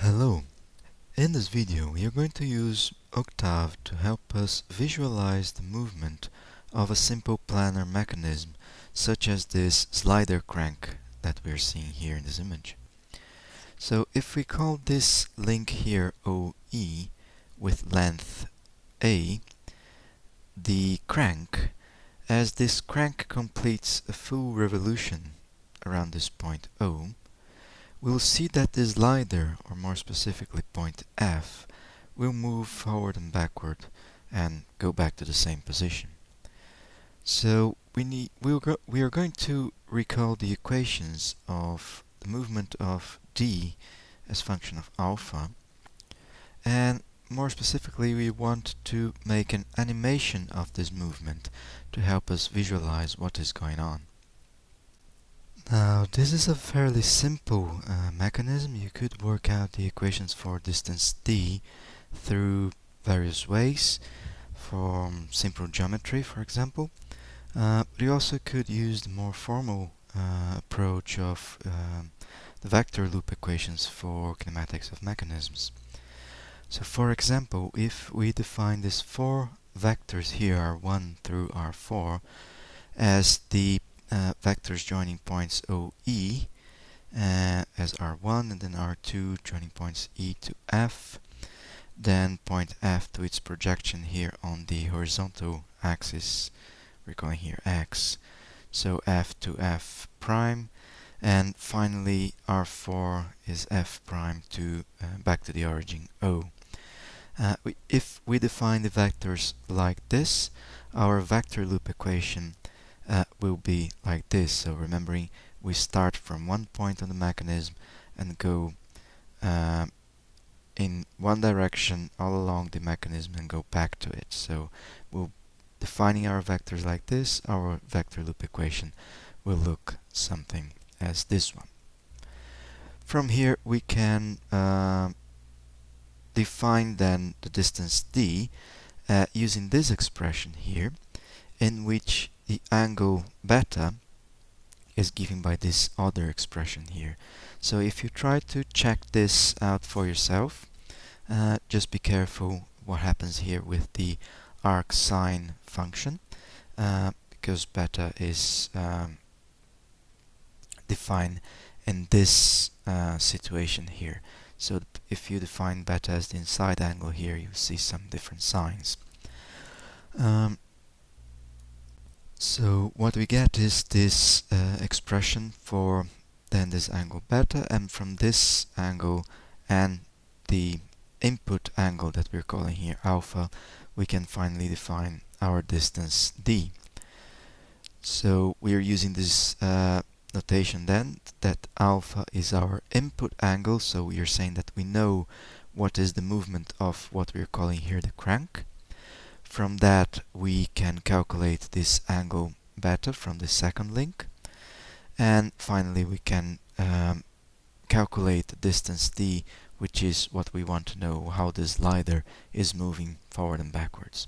Hello. In this video we are going to use Octave to help us visualize the movement of a simple planar mechanism such as this slider crank that we're seeing here in this image. So if we call this link here OE with length A, the crank, as this crank completes a full revolution around this point O, we'll see that the slider, or more specifically point F, will move forward and backward and go back to the same position. So we are going to recall the equations of the movement of d as function of alpha, and more specifically we want to make an animation of this movement to help us visualize what is going on. Now, this is a fairly simple mechanism. You could work out the equations for distance d through various ways, from simple geometry, for example. But you also could use the more formal approach of the vector loop equations for kinematics of mechanisms. So, for example, if we define these four vectors here, R1 through R4, as the vectors joining points OE as R1, and then R2 joining points E to F, then point F to its projection here on the horizontal axis, we're calling here X, so F to F prime, and finally R4 is F prime to back to the origin O. If we define the vectors like this, our vector loop equation will be like this. So remembering, we start from one point on the mechanism and go in one direction all along the mechanism and go back to it. So we'll defining our vectors like this. Our vector loop equation will look something as this one. From here we can define then the distance d using this expression here, in which the angle beta is given by this other expression here. So if you try to check this out for yourself, just be careful what happens here with the arc sine function, because beta is defined in this situation here. So if you define beta as the inside angle here, you see some different signs. So what we get is this expression for then this angle beta, and from this angle and the input angle that we're calling here alpha, we can finally define our distance d. So we are using this notation then, that alpha is our input angle, so we are saying that we know what is the movement of what we're calling here the crank. From that we can calculate this angle beta from the second link, and finally we can calculate the distance d, which is what we want to know, how the slider is moving forward and backwards.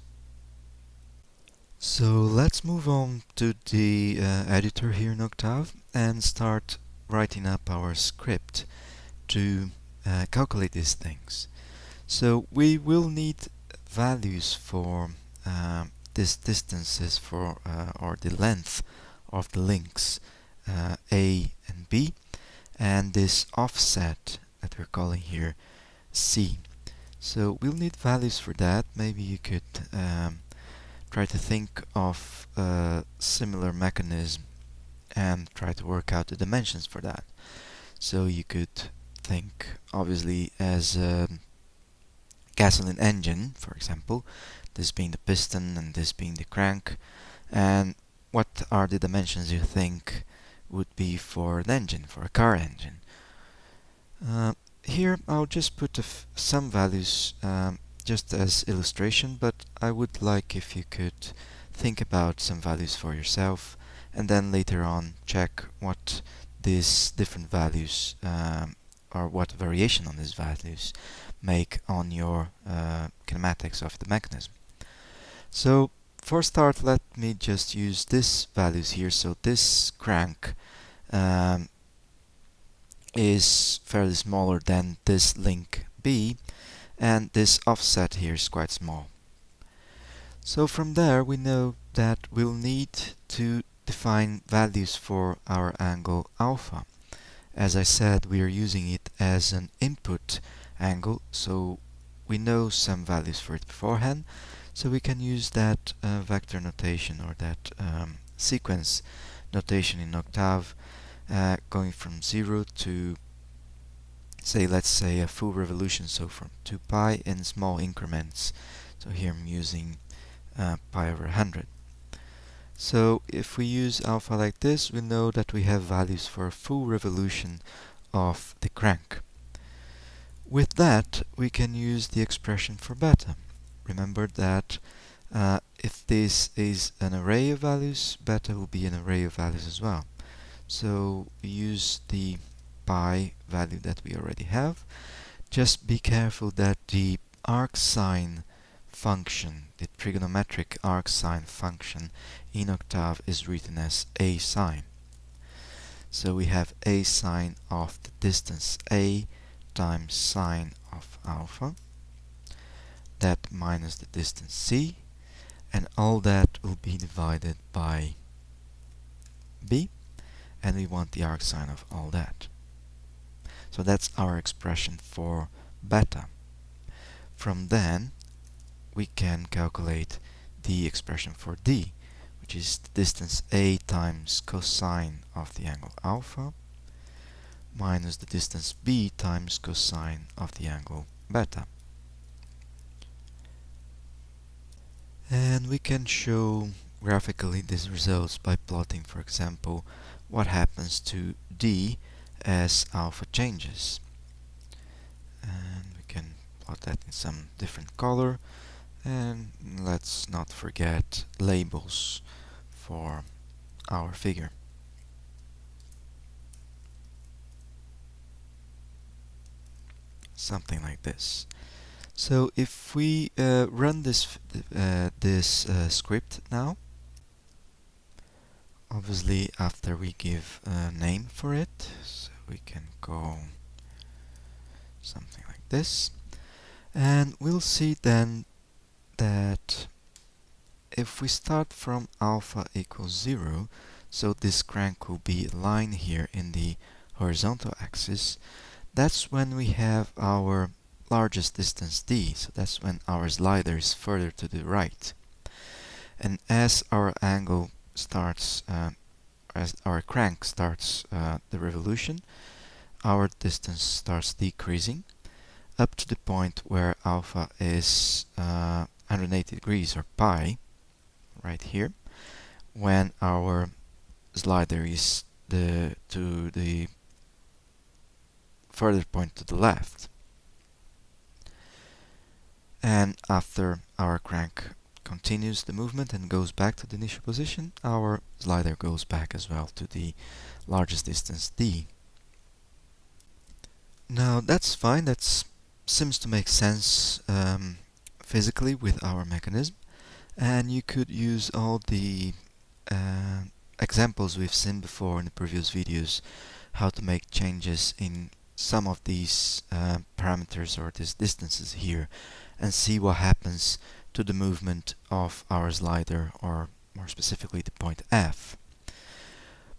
So let's move on to the editor here in Octave and start writing up our script to calculate these things. So we will need values for these distances for or the length of the links A and B, and this offset that we're calling here C. So we'll need values for that. Maybe you could try to think of a similar mechanism and try to work out the dimensions for that. So you could think obviously as a gasoline engine, for example, this being the piston and this being the crank, and what are the dimensions you think would be for an engine, for a car engine. Here I'll just put some values just as illustration, but I would like if you could think about some values for yourself, and then later on check what these different values or what variation on these values make on your kinematics of the mechanism. So for start, let me just use these values here. So this crank is fairly smaller than this link B, and this offset here is quite small. So from there we know that we'll need to define values for our angle alpha. As I said, we are using it as an input angle, so we know some values for it beforehand, so we can use that vector notation, or that sequence notation in octave, going from 0 to, let's say a full revolution, so from 2 pi in small increments. So here I'm using pi over 100. So if we use alpha like this, we know that we have values for a full revolution of the crank. With that, we can use the expression for beta. Remember that if this is an array of values, beta will be an array of values as well. So we use the pi value that we already have. Just be careful that the arcsine function, the trigonometric arcsine function in octave, is written as a sine. So we have a sine of the distance a times sine of alpha, that minus the distance c, and all that will be divided by b, and we want the arcsine of all that. So that's our expression for beta. From then we can calculate the expression for d, which is the distance a times cosine of the angle alpha minus the distance b times cosine of the angle beta. And we can show graphically these results by plotting, for example, what happens to d as alpha changes. And we can plot that in some different color. And let's not forget labels for our figure. Something like this. So if we run this script now, obviously after we give a name for it, so we can go something like this, and we'll see then that if we start from alpha equals 0, so this crank will be a line here in the horizontal axis, that's when we have our largest distance d, so that's when our slider is further to the right. And as our angle starts, as our crank starts the revolution, our distance starts decreasing up to the point where alpha is 180 degrees, or pi, right here, when our slider is to the further point to the left. And after our crank continues the movement and goes back to the initial position, our slider goes back as well to the largest distance d. Now that's fine, that seems to make sense physically with our mechanism, and you could use all the examples we've seen before in the previous videos, how to make changes in some of these parameters or these distances here, and see what happens to the movement of our slider, or more specifically the point F.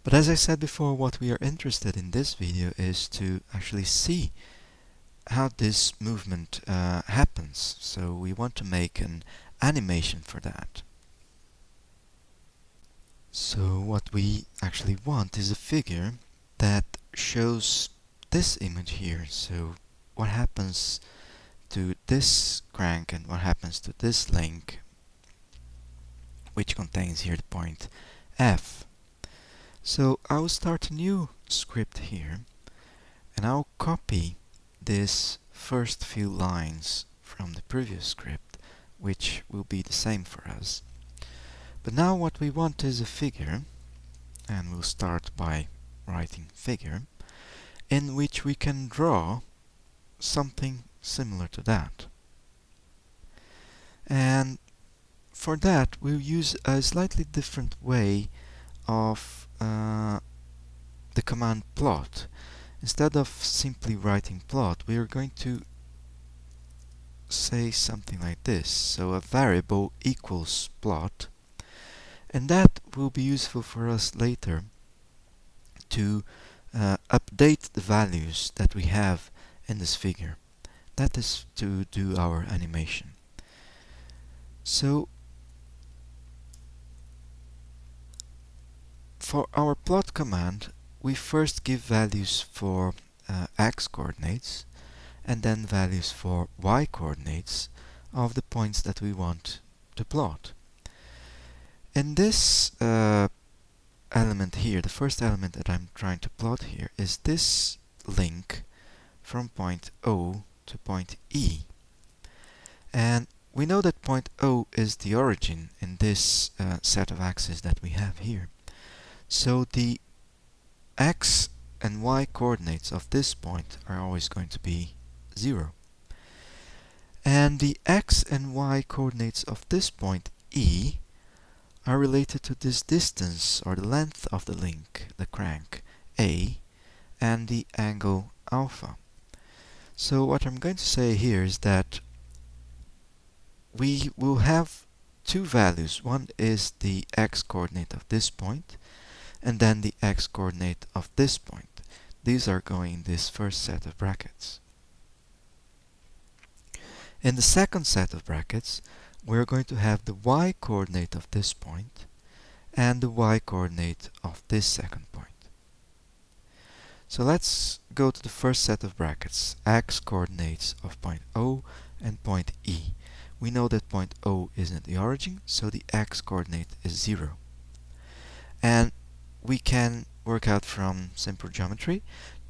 But as I said before, what we are interested in this video is to actually see how this movement happens. So we want to make an animation for that. So what we actually want is a figure that shows this image here. So what happens to this crank and what happens to this link, which contains here the point F. So I'll start a new script here, and I'll copy this first few lines from the previous script, which will be the same for us. But now what we want is a figure, and we'll start by writing figure, in which we can draw something similar to that. And for that we'll use a slightly different way of the command plot, instead of simply writing plot, we are going to say something like this. So a variable equals plot, and that will be useful for us later to update the values that we have in this figure. That is to do our animation. So for our plot command, we first give values for x coordinates and then values for y coordinates of the points that we want to plot. In this element here, the first element that I'm trying to plot here is this link from point O to point E. And we know that point O is the origin in this set of axes that we have here. So the x and y coordinates of this point are always going to be 0. And the x and y coordinates of this point E are related to this distance or the length of the link, the crank, A, and the angle alpha. So what I'm going to say here is that we will have two values. One is the x coordinate of this point, and then the x coordinate of this point. These are going in this first set of brackets. In the second set of brackets, we're going to have the y coordinate of this point and the y coordinate of this second point. So let's go to the first set of brackets, x coordinates of point O and point E. We know that point O isn't the origin, so the x coordinate is 0. And we can work out from simple geometry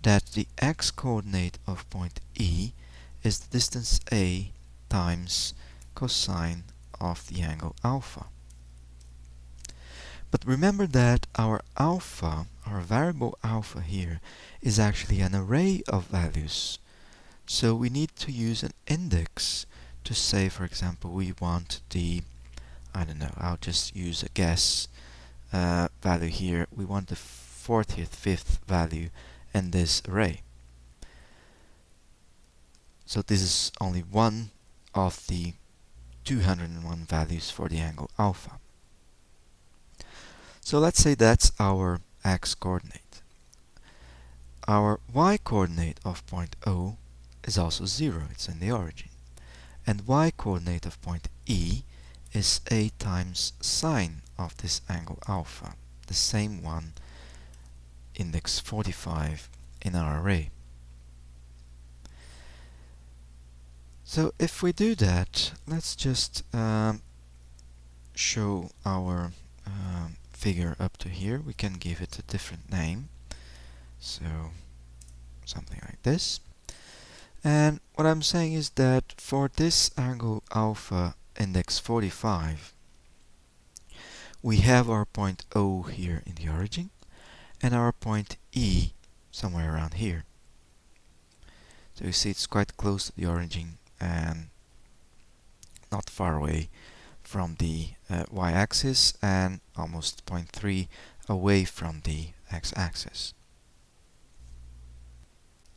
that the x coordinate of point E is the distance A times cosine of the angle alpha. But remember that our alpha, our variable alpha here, is actually an array of values. So we need to use an index to say, for example, we want the, I don't know, I'll just use a guess value here. We want the 45th value in this array. So this is only one of the 201 values for the angle alpha. So let's say that's our x coordinate. Our y coordinate of point O is also 0, it's in the origin. And y coordinate of point E is A times sine of this angle alpha, the same one, index 45 in our array. So if we do that, let's just show our figure up to here. We can give it a different name, so something like this. And what I'm saying is that for this angle alpha index 45, we have our point O here in the origin and our point E somewhere around here. So you see it's quite close to the origin and not far away from the y-axis and almost 0.3 away from the x-axis.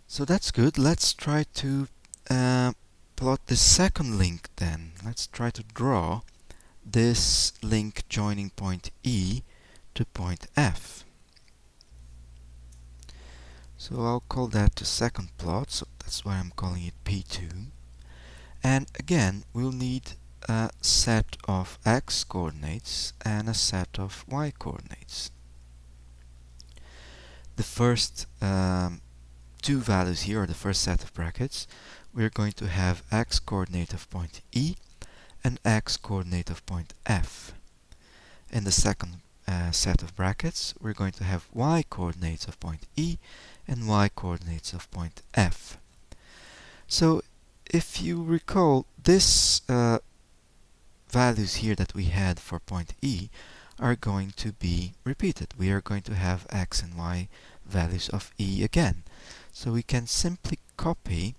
So that's good. Let's try to plot the second link then. Let's try to draw this link joining point E to point F. So I'll call that the second plot, so that's why I'm calling it P2. And again, we'll need a set of x coordinates and a set of y coordinates. The first two values here, or the first set of brackets, we're going to have x coordinate of point E and x coordinate of point F. In the second set of brackets, we're going to have y coordinates of point E and y coordinates of point F. So if you recall, this values here that we had for point E are going to be repeated. We are going to have x and y values of E again. So we can simply copy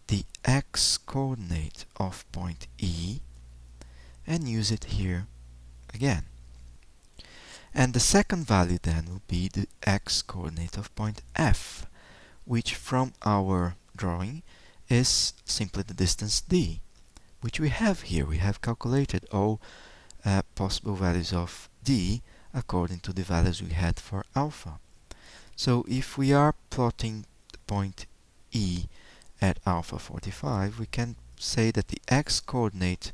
the x coordinate of point E and use it here again. And the second value then will be the x coordinate of point F, which from our drawing is simply the distance d, which we have here. We have calculated all possible values of d according to the values we had for alpha. So if we are plotting the point E at alpha 45, we can say that the x-coordinate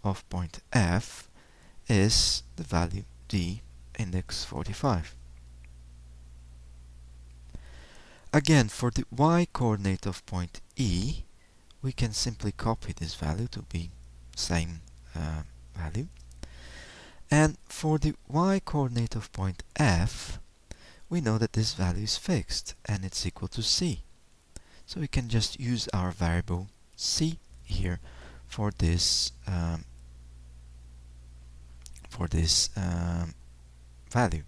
of point F is the value d index 45. Again, for the y-coordinate of point E, we can simply copy this value to be same value. And for the y-coordinate of point F, we know that this value is fixed and it's equal to c. So we can just use our variable c here for this value.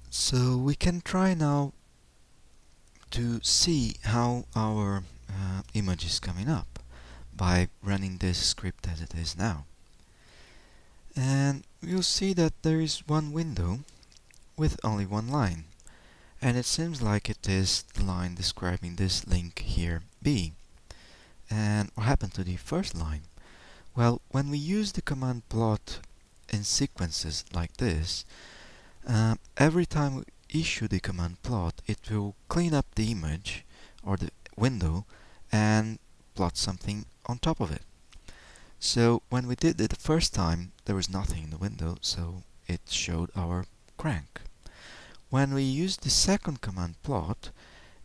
So we can try now to see how our image is coming up by running this script as it is now. And you'll see that there is one window with only one line, and it seems like it is the line describing this link here, B. And what happened to the first line? Well, when we use the command plot in sequences like this, every time we issue the command plot, it will clean up the image or the window and plot something on top of it. So when we did it the first time, there was nothing in the window, so it showed our crank. When we use the second command plot,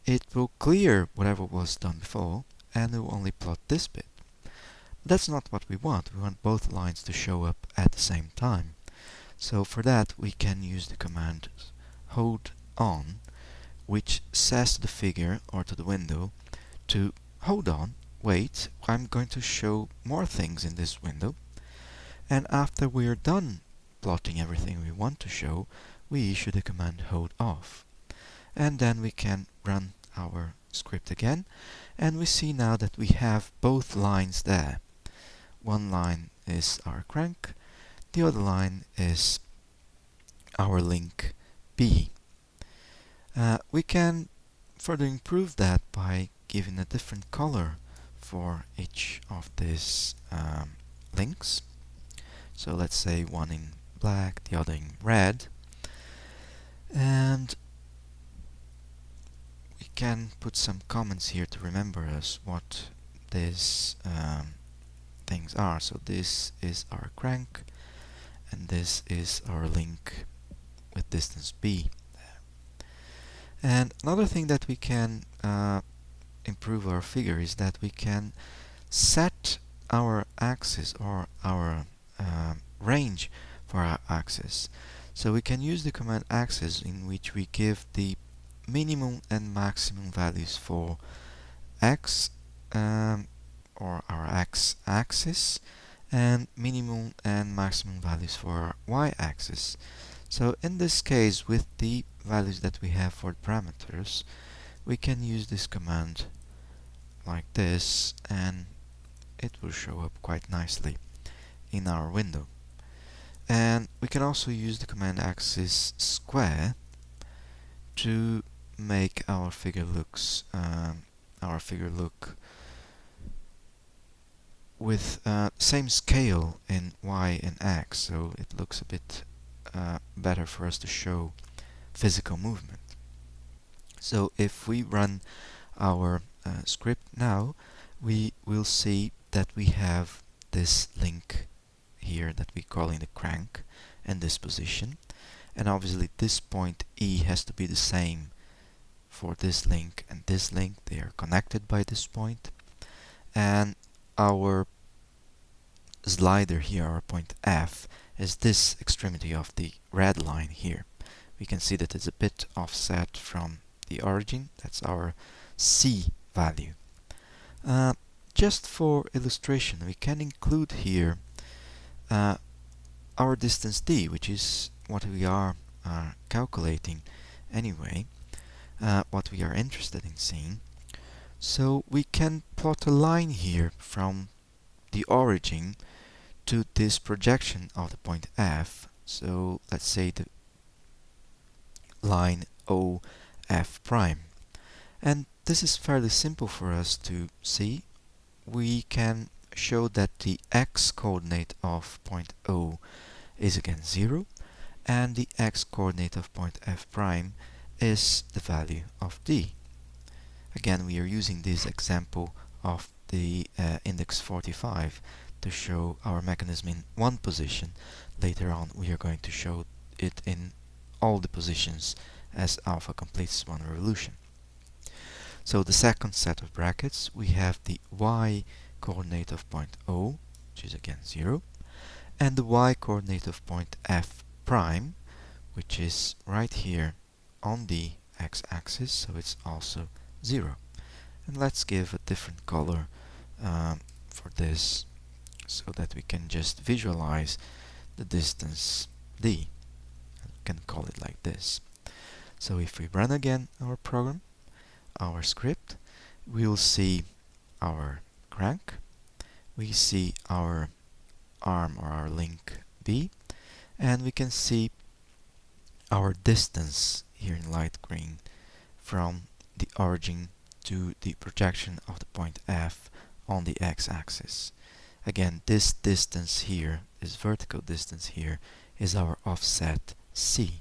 it will clear whatever was done before and it will only plot this bit. That's not what we want. We want both lines to show up at the same time. So for that we can use the command hold on, which says to the figure or to the window to hold on, wait, I'm going to show more things in this window, and after we are done plotting everything we want to show, we issue the command hold off. And then we can run our script again, and we see now that we have both lines there. One line is our crank, the other line is our link B. We can further improve that by giving a different color for each of these links. So let's say one in black, the other in red, and we can put some comments here to remember us what these things are. So this is our crank and this is our link with distance B. And another thing that we can improve our figure is that we can set our axis or our range for our axis. So we can use the command axis, in which we give the minimum and maximum values for x or our x-axis, and minimum and maximum values for our y-axis. So in this case, with the values that we have for the parameters, we can use this command like this, and it will show up quite nicely in our window. And we can also use the command axis square to make our figure look with same scale in y and x, so it looks a bit better for us to show physical movement. So if we run our script now, we will see that we have this link here that we call in the crank and this position, and obviously this point E has to be the same for this link and this link. They are connected by this point, and our slider here, our point F, is this extremity of the red line here. We can see that it's a bit offset from the origin. That's our C value. Just for illustration, we can include here our distance d, which is what we are calculating anyway, what we are interested in seeing. So we can plot a line here from the origin to this projection of the point F. So let's say the line OF prime. And this is fairly simple for us to see. We can show that the x-coordinate of point O is again 0, and the x-coordinate of point f prime is the value of d. Again, we are using this example of the index 45 to show our mechanism in one position. Later on, we are going to show it in all the positions as alpha completes one revolution. So the second set of brackets, we have the y-coordinate of point O, which is again 0, and the y-coordinate of point f prime, which is right here on the x-axis, so it's also 0. And let's give a different color for this so that we can just visualize the distance d. We can call it like this. So if we run again our program, our script, we will see our crank, we see our arm or our link B, and we can see our distance here in light green from the origin to the projection of the point F on the x-axis. Again, this distance here, this vertical distance here, is our offset C.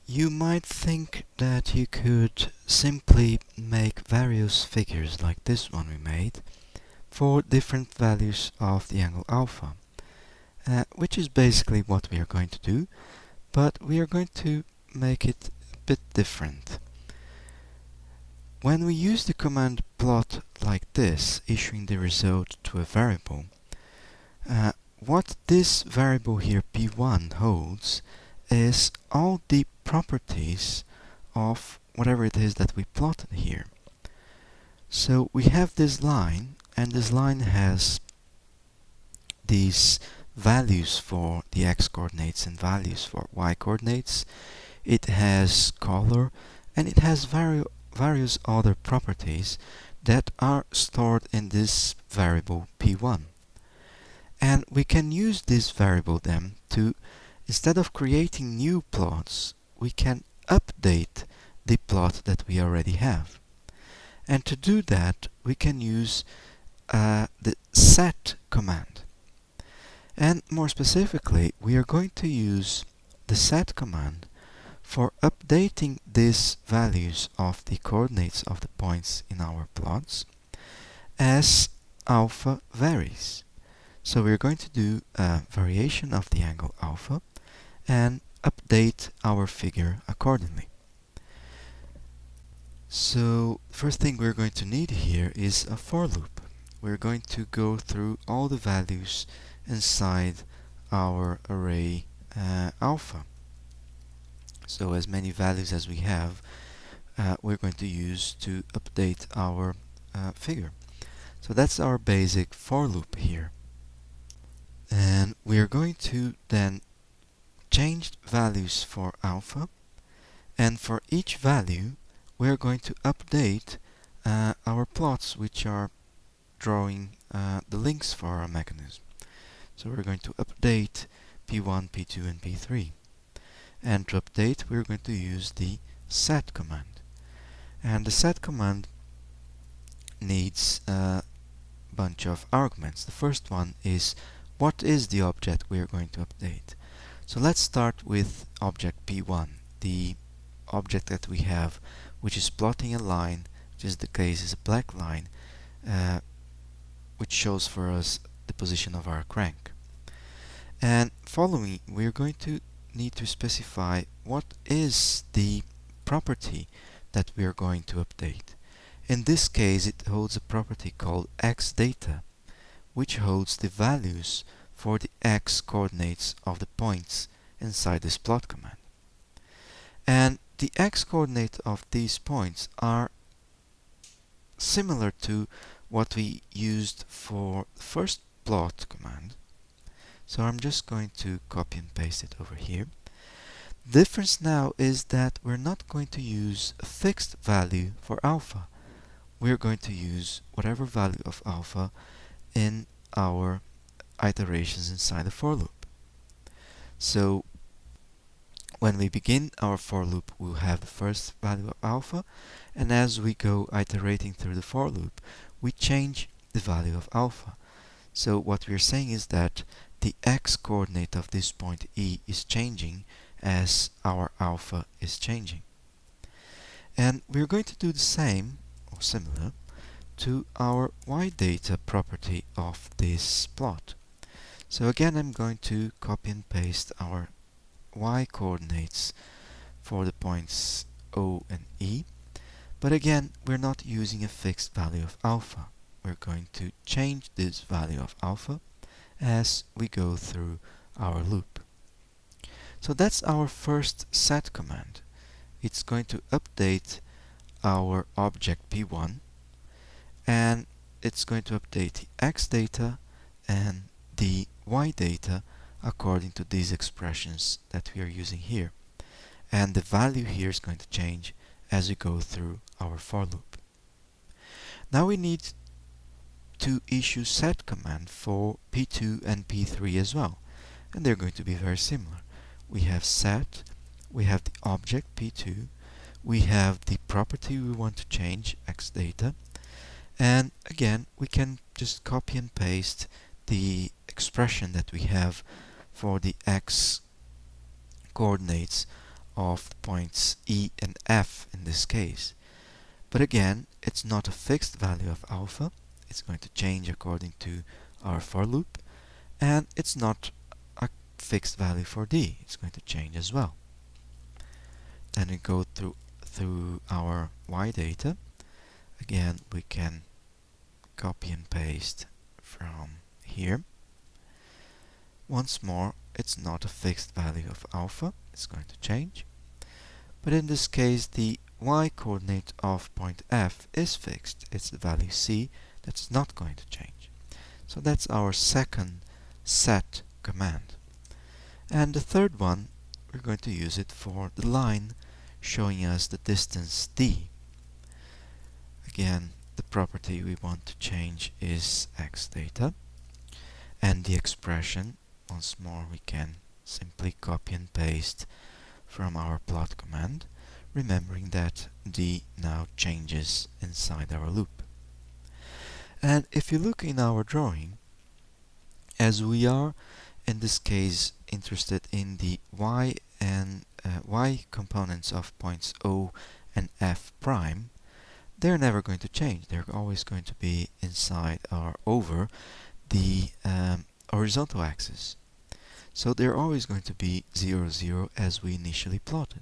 You might think that you could simply make various figures like this one we made for different values of the angle alpha, which is basically what we are going to do, but we are going to make it a bit different. When we use the command plot like this, issuing the result to a variable, what this variable here p1 holds is all the properties of whatever it is that we plotted here. So we have this line, and this line has these values for the x-coordinates and values for y-coordinates. It has color, and it has various other properties that are stored in this variable p1. And we can use this variable then to, instead of creating new plots, we can update the plot that we already have. And to do that, we can use the set command. And more specifically, we are going to use the set command for updating these values of the coordinates of the points in our plots as alpha varies. So we're going to do a variation of the angle alpha and update our figure accordingly. So the first thing we're going to need here is a for loop. We're going to go through all the values inside our array alpha. So as many values as we have, we're going to use to update our figure. So that's our basic for loop here. And we are going to then change values for alpha, and for each value we are going to update our plots, which are drawing the links for our mechanism. So we're going to update P1, P2 and P3. And to update, we're going to use the set command. And the set command needs a bunch of arguments. The first one is what is the object we are going to update. So let's start with object P1, the object that we have, which is plotting a line, which is the case is a black line, which shows for us the position of our crank. And following, we are going to need to specify what is the property that we are going to update. In this case, it holds a property called xData, which holds the values for the x coordinates of the points inside this plot command. And the x coordinate of these points are similar to what we used for the first plot command. So I'm just going to copy and paste it over here. The difference now is that we're not going to use a fixed value for alpha. We're going to use whatever value of alpha in our iterations inside the for loop. So When we begin our for loop, we'll have the first value of alpha, and as we go iterating through the for loop, we change the value of alpha. So what we're saying is that the x-coordinate of this point E is changing as our alpha is changing. And we're going to do the same, or similar, to our y-data property of this plot. So again, I'm going to copy and paste our y-coordinates for the points O and E. But again, we're not using a fixed value of alpha. We're going to change this value of alpha as we go through our loop. So that's our first set command. It's going to update our object P1, and it's going to update the x data and the y data according to these expressions that we are using here. And the value here is going to change as we go through our for loop. Now we need to issue set command for P2 and P3 as well, and they're going to be very similar. We have set, we have the object P2, we have the property we want to change, x data, and again we can just copy and paste the expression that we have for the x coordinates of the points E and F in this case. But again, it's not a fixed value of alpha. It's going to change according to our for loop, and it's not a fixed value for D. It's going to change as well. Then we go through our y data. Again, we can copy and paste from here. Once more, it's not a fixed value of alpha. It's going to change. But in this case, the y-coordinate of point F is fixed. It's the value C that's not going to change. So that's our second set command. And the third one, we're going to use it for the line showing us the distance D. Again, the property we want to change is x data, and the expression, once more, we can simply copy and paste from our plot command, remembering that D now changes inside our loop. And if you look in our drawing, as we are in this case interested in the y and y components of points O and F prime, they're never going to change. They're always going to be inside or over the horizontal axis. So they're always going to be 0, 0 as we initially plotted.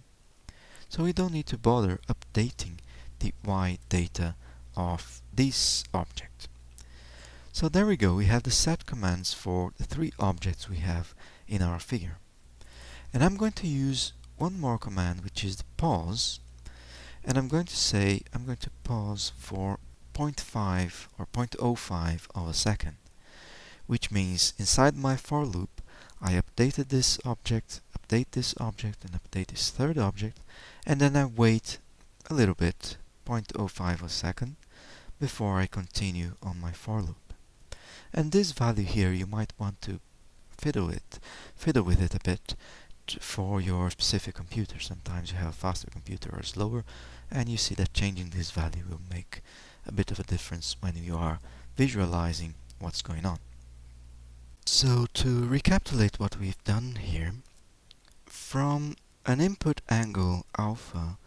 So we don't need to bother updating the y data of this object. So there we go, we have the set commands for the three objects we have in our figure. And I'm going to use one more command, which is the pause, and I'm going to pause for 0.5 or 0.05 of a second, which means inside my for loop I updated this object, update this object, and update this third object, and then I wait a little bit, 0.05 of a second, before I continue on my for loop. And this value here you might want to fiddle with it a bit for your specific computer. Sometimes you have a faster computer or slower, and you see that changing this value will make a bit of a difference when you are visualizing what's going on. So to recapitulate what we've done here, from an input angle alpha,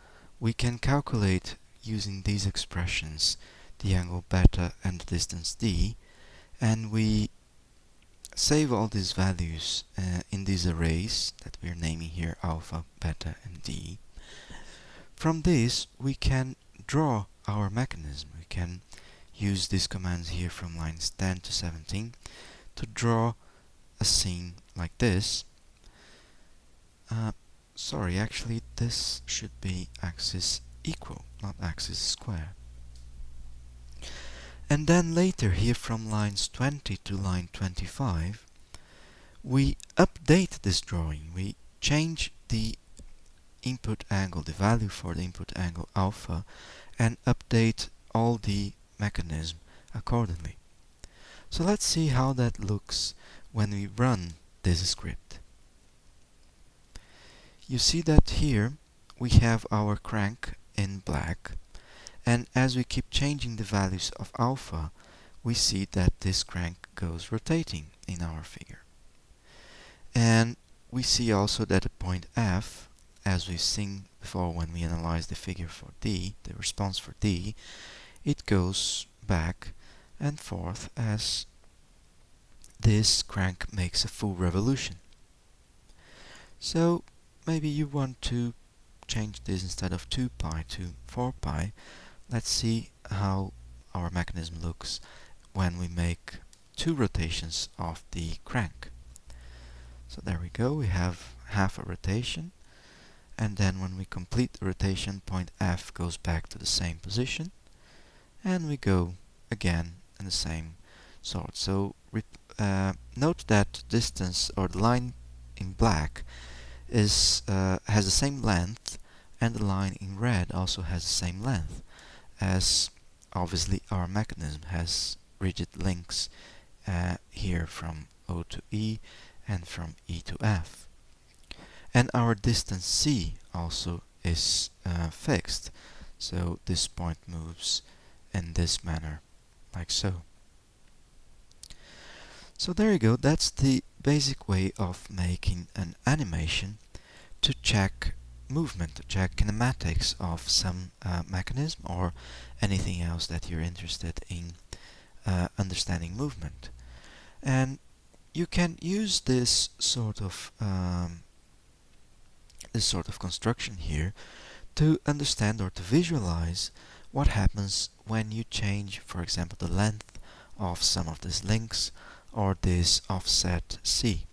we can calculate using these expressions the angle beta and the distance d, and we save all these values in these arrays that we're naming here alpha, beta, and d. From this we can draw our mechanism. We can use these commands here from lines 10 to 17 to draw a scene like this. Sorry, actually this should be axis equal, not axis square. And then later here from lines 20 to line 25, we update this drawing. We change the input angle, the value for the input angle alpha, and update all the mechanism accordingly. So let's see how that looks when we run this script. you see that here we have our crank in black, and as we keep changing the values of alpha, we see that this crank goes rotating in our figure. And we see also that at point F, as we've seen before when we analyzed the figure for D, the response for D, it goes back and forth as this crank makes a full revolution. So maybe you want to change this instead of 2 pi to 4 pi. Let's see how our mechanism looks when we make 2 rotations of the crank. So there we go, we have half a rotation, and then when we complete the rotation, point F goes back to the same position, and we go again in the same sort. So note that distance, or the line in black, has the same length, and the line in red also has the same length, as obviously our mechanism has rigid links here from O to E and from E to F. And our distance C also is fixed, so this point moves in this manner, like so. So there you go, that's the basic way of making an animation to check movement, to check kinematics of some mechanism or anything else that you're interested in understanding movement. And you can use this sort of construction here to understand or to visualize what happens when you change, for example, the length of some of these links or this offset C.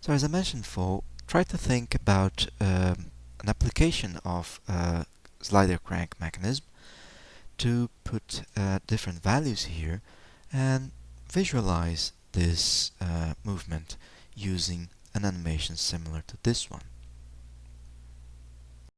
So as I mentioned before, try to think about an application of a slider crank mechanism to put different values here and visualize this movement using an animation similar to this one.